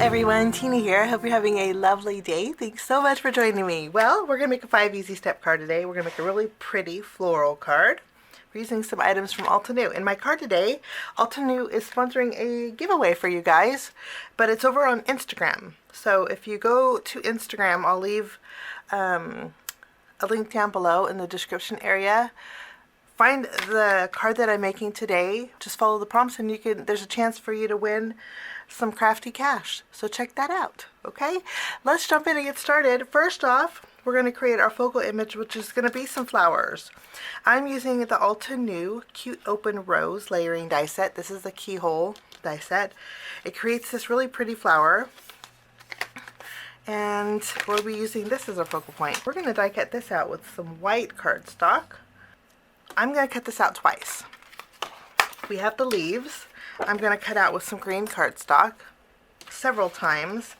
everyone, Tina here. I hope you're having a lovely day. Thanks so much for joining me. Well, we're going to make a 5 easy step card today. We're going to make a really pretty floral card. We're using some items from Altenew. In my card today, Altenew is sponsoring a giveaway for you guys, but it's over on Instagram. So if you go to Instagram, I'll leave a link down below in the description area. Find the card that I'm making today. Just follow the prompts and there's a chance for you to win some crafty cash. So check that out, okay? Let's jump in and get started. First off, we're going to create our focal image, which is going to be some flowers. I'm using the Altenew Cute Open Rose layering die set. This is the keyhole die set. It creates this really pretty flower. And we'll be using this as our focal point. We're going to die cut this out with some white cardstock. I'm going to cut this out twice. We have the leaves. I'm going to cut out with some green cardstock several times.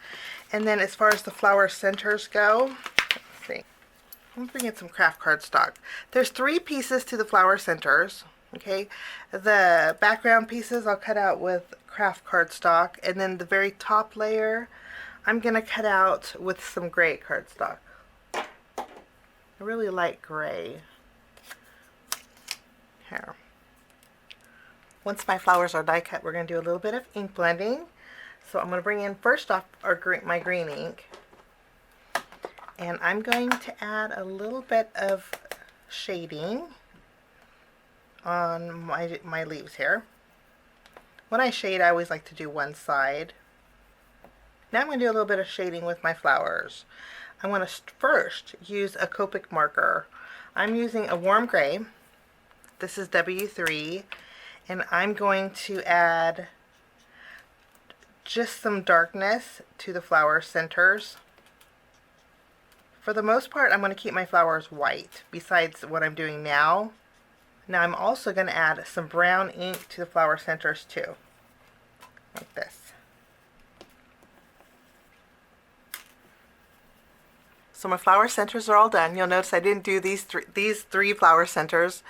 And then as far as the flower centers go, let's see. I'm bringing in some craft cardstock. There's 3 pieces to the flower centers. Okay, the background pieces I'll cut out with craft cardstock, and then the very top layer I'm going to cut out with some gray cardstock. I really like gray. Here. Once my flowers are die cut, we're going to do a little bit of ink blending. So I'm going to bring in first off my green ink, and I'm going to add a little bit of shading on my leaves here. When I shade, I always like to do one side. Now I'm going to do a little bit of shading with my flowers. I'm going to first use a Copic marker. I'm using a warm gray. This is W3. And I'm going to add just some darkness to the flower centers. For the most part, I'm going to keep my flowers white, besides what I'm doing now. Now I'm also going to add some brown ink to the flower centers too, like this. So my flower centers are all done. You'll notice I didn't do these three flower centers.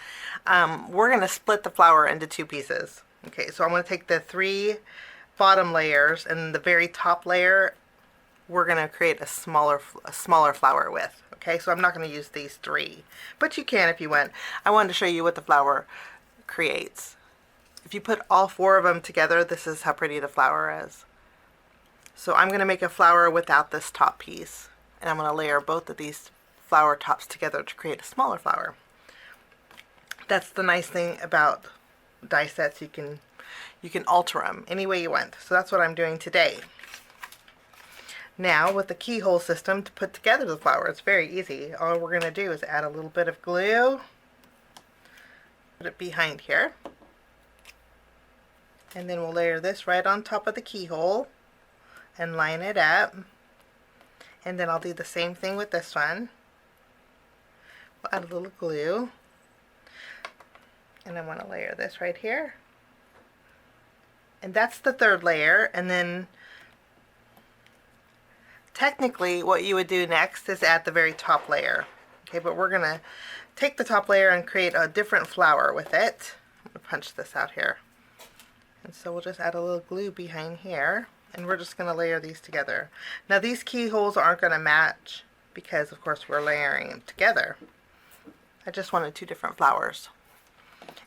We're going to split the flower into 2 pieces. Okay, so I'm going to take the 3 bottom layers, and the very top layer we're going to create a smaller flower with. Okay, so I'm not going to use these 3, but you can if you want. I wanted to show you what the flower creates. If you put all 4 of them together, this is how pretty the flower is. So I'm going to make a flower without this top piece. And I'm going to layer both of these flower tops together to create a smaller flower. That's the nice thing about die sets. You can alter them any way you want. So that's what I'm doing today. Now with the keyhole system to put together the flower, it's very easy. All we're going to do is add a little bit of glue. Put it behind here. And then we'll layer this right on top of the keyhole and line it up. And then I'll do the same thing with this one. We'll add a little glue. And I want to layer this right here. And that's the 3rd layer. And then technically what you would do next is add the very top layer. Okay, but we're going to take the top layer and create a different flower with it. I'm going to punch this out here. And so we'll just add a little glue behind here. And we're just going to layer these together. Now these keyholes aren't going to match because of course we're layering them together. I just wanted 2 different flowers.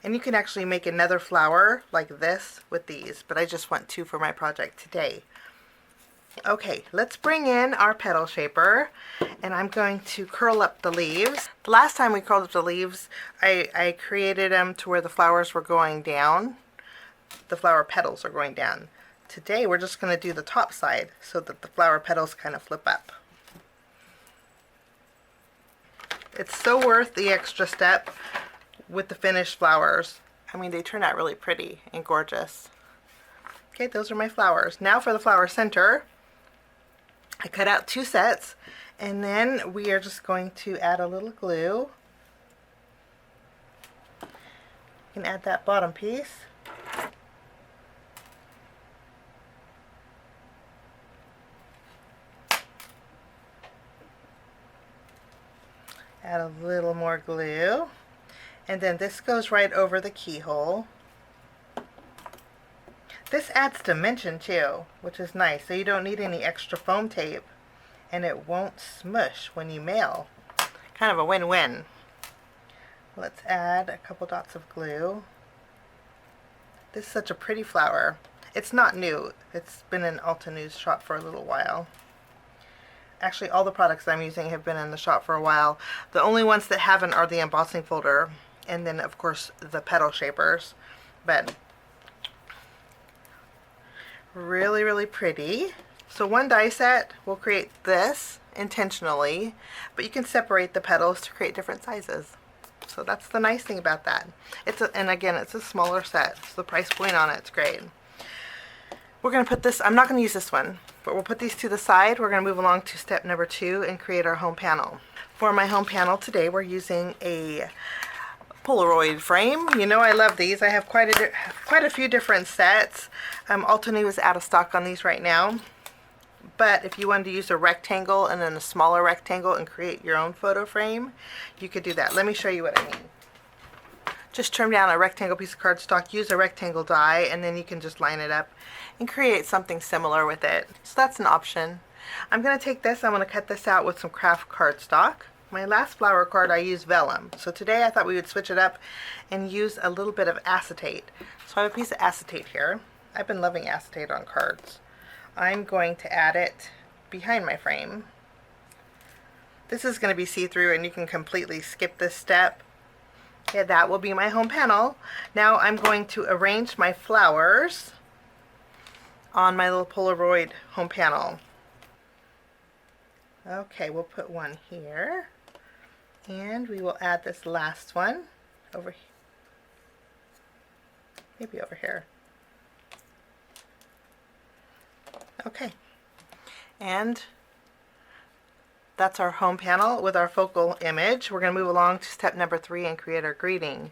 And you can actually make another flower like this with these, but I just want 2 for my project today. Okay, let's bring in our petal shaper, and I'm going to curl up the leaves. The last time we curled up the leaves, I created them to where the flowers were going down. The flower petals are going down. Today we're just going to do the top side so that the flower petals kind of flip up. It's so worth the extra step with the finished flowers. I mean, they turn out really pretty and gorgeous. Okay, those are my flowers. Now for the flower center, I cut out 2 sets, and then we are just going to add a little glue. You can add that bottom piece. Add a little more glue, and then this goes right over the keyhole. This adds dimension too, which is nice. So you don't need any extra foam tape and it won't smush when you mail. Kind of a win-win. Let's add a couple dots of glue. This is such a pretty flower. It's not new. It's been in Altenew's shop for a little while. Actually, all the products I'm using have been in the shop for a while. The only ones that haven't are the embossing folder, and then of course the petal shapers. But really, really pretty. So one die set will create this intentionally, but you can separate the petals to create different sizes. So that's the nice thing about that. And again, it's a smaller set, so the price point on it's great. We're going to put this, I'm not going to use this one, but we'll put these to the side. We're going to move along to step number 2 and create our home panel. For my home panel today, we're using a Polaroid frame. You know I love these. I have quite a few different sets. Altenew is out of stock on these right now. But if you wanted to use a rectangle and then a smaller rectangle and create your own photo frame, you could do that. Let me show you what I mean. Just trim down a rectangle piece of cardstock, use a rectangle die, and then you can just line it up and create something similar with it. So that's an option. I'm going to take this, I'm going to cut this out with some craft cardstock. My last flower card I used vellum. So today I thought we would switch it up and use a little bit of acetate. So I have a piece of acetate here. I've been loving acetate on cards. I'm going to add it behind my frame. This is going to be see-through and you can completely skip this step. Okay, that will be my home panel. Now I'm going to arrange my flowers on my little Polaroid home panel. Okay, we'll put one here. And we will add this last one over here. Maybe over here. Okay, and that's our home panel with our focal image. We're going to move along to step number 3 and create our greeting.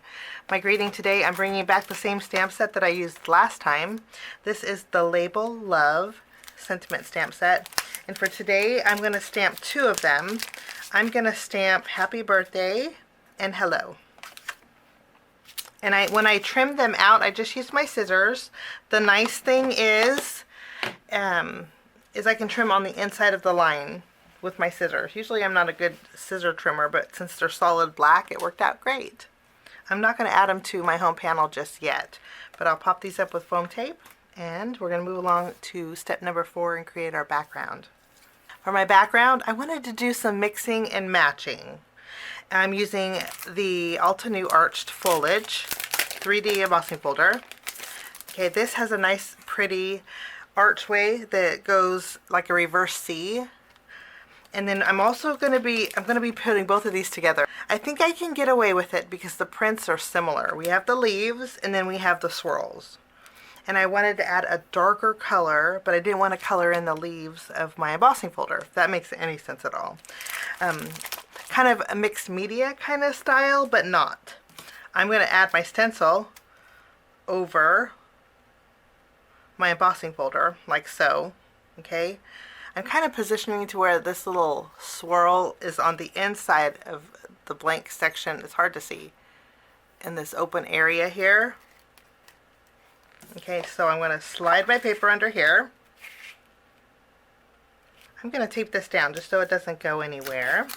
My greeting today, I'm bringing back the same stamp set that I used last time. This is the Label Love sentiment stamp set, and for today I'm going to stamp 2 of them. I'm going to stamp Happy Birthday and Hello. And when I trim them out, I just use my scissors. The nice thing is I can trim on the inside of the line with my scissors. Usually I'm not a good scissor trimmer, but since they're solid black, it worked out great. I'm not going to add them to my home panel just yet, but I'll pop these up with foam tape, and we're going to move along to step number 4 and create our background. For my background, I wanted to do some mixing and matching. I'm using the Altenew Arched Foliage 3D embossing folder. Okay, this has a nice pretty archway that goes like a reverse C. And then I'm going to be putting both of these together. I think I can get away with it because the prints are similar. We have the leaves and then we have the swirls. And I wanted to add a darker color, but I didn't want to color in the leaves of my embossing folder, if that makes any sense at all. Kind of a mixed media kind of style, but not. I'm going to add my stencil over my embossing folder, like so. Okay, I'm kind of positioning to where this little swirl is on the inside of the blank section. It's hard to see in this open area here. Okay, so I'm going to slide my paper under here. I'm going to tape this down just so it doesn't go anywhere.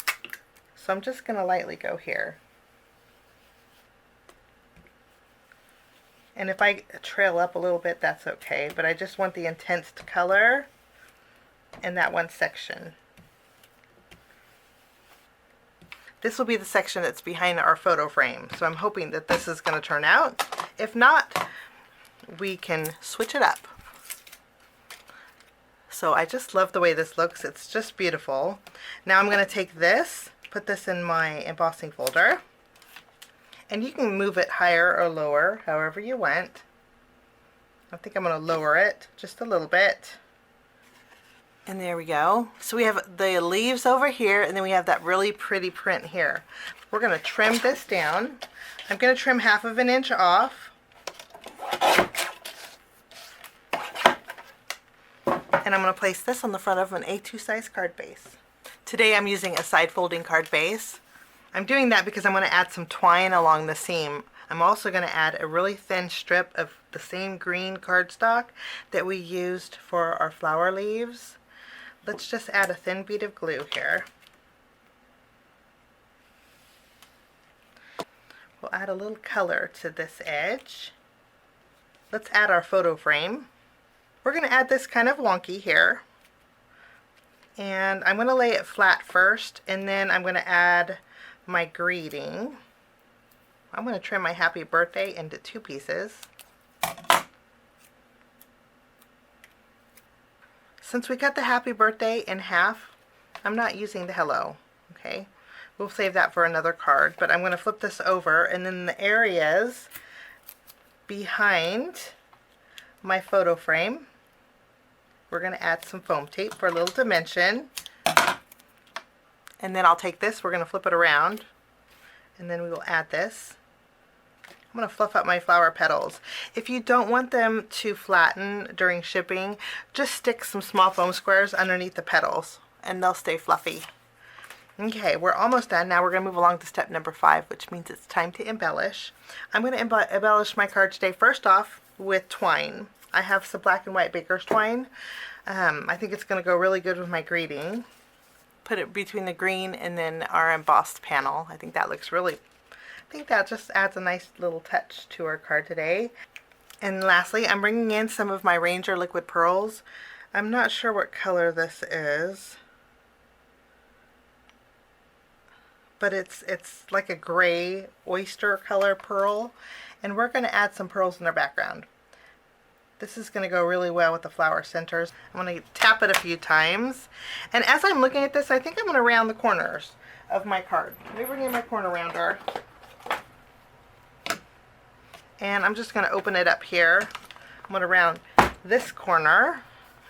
So I'm just going to lightly go here. And if I trail up a little bit, that's okay, but I just want the intense color in that one section. This will be the section that's behind our photo frame, so I'm hoping that this is going to turn out. If not, we can switch it up. So I just love the way this looks. It's just beautiful. Now I'm going to take this, put this in my embossing folder. And you can move it higher or lower, however you want. I think I'm going to lower it just a little bit. And there we go. So we have the leaves over here, and then we have that really pretty print here. We're going to trim this down. I'm going to trim 1/2 inch off. And I'm going to place this on the front of an A2 size card base. Today I'm using a side folding card base. I'm doing that because I'm going to add some twine along the seam. I'm also going to add a really thin strip of the same green cardstock that we used for our flower leaves. Let's just add a thin bead of glue here. We'll add a little color to this edge. Let's add our photo frame. We're going to add this kind of wonky here. And I'm going to lay it flat first, and then I'm going to add my greeting. I'm going to trim my happy birthday into 2 pieces. Since we cut the happy birthday in half, I'm not using the hello, okay? We'll save that for another card, but I'm going to flip this over, and then the areas behind my photo frame, we're going to add some foam tape for a little dimension. And then I'll take this, we're going to flip it around, and then we will add this. I'm going to fluff up my flower petals. If you don't want them to flatten during shipping, just stick some small foam squares underneath the petals and they'll stay fluffy. Okay, we're almost done. Now we're going to move along to step number 5, which means it's time to embellish. I'm going to embellish my card today first off with twine. I have some black and white baker's twine. I think it's going to go really good with my greeting. Put it between the green and then our embossed panel. I think that looks really, I think that just adds a nice little touch to our card today. And lastly, I'm bringing in some of my Ranger liquid pearls. I'm not sure what color this is, but it's like a gray oyster color pearl, and we're going to add some pearls in our background. This is going to go really well with the flower centers. I'm going to tap it a few times, and as I'm looking at this, I think I'm going to round the corners of my card. Let me bring in my corner rounder, and I'm just going to open it up here. I'm going to round this corner,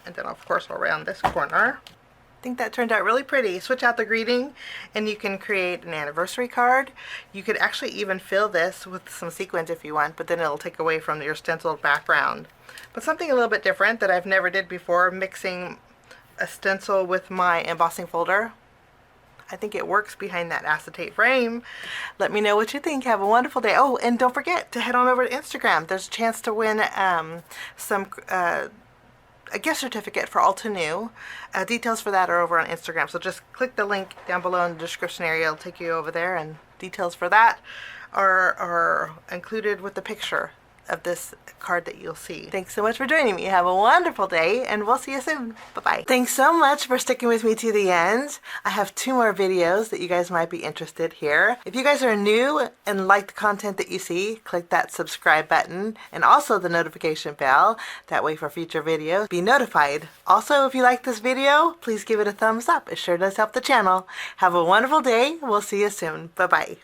and then of course I'll round this corner. I think that turned out really pretty. Switch out the greeting and you can create an anniversary card. You could actually even fill this with some sequins if you want, but then it'll take away from your stenciled background. But something a little bit different that I've never did before, mixing a stencil with my embossing folder. I think it works behind that acetate frame. Let me know what you think. Have a wonderful day. Oh, and don't forget to head on over to Instagram. There's a chance to win a gift certificate for Altenew. Details for that are over on Instagram. So just click the link down below in the description area. It'll take you over there, and details for that are included with the picture of this card that you'll see. Thanks so much for joining me. Have a wonderful day, and we'll see you soon. Bye-bye. Thanks so much for sticking with me to the end. I have 2 more videos that you guys might be interested here. If you guys are new and like the content that you see, click that subscribe button and also the notification bell. That way for future videos, be notified. Also, if you like this video, please give it a thumbs up. It sure does help the channel. Have a wonderful day. We'll see you soon. Bye-bye.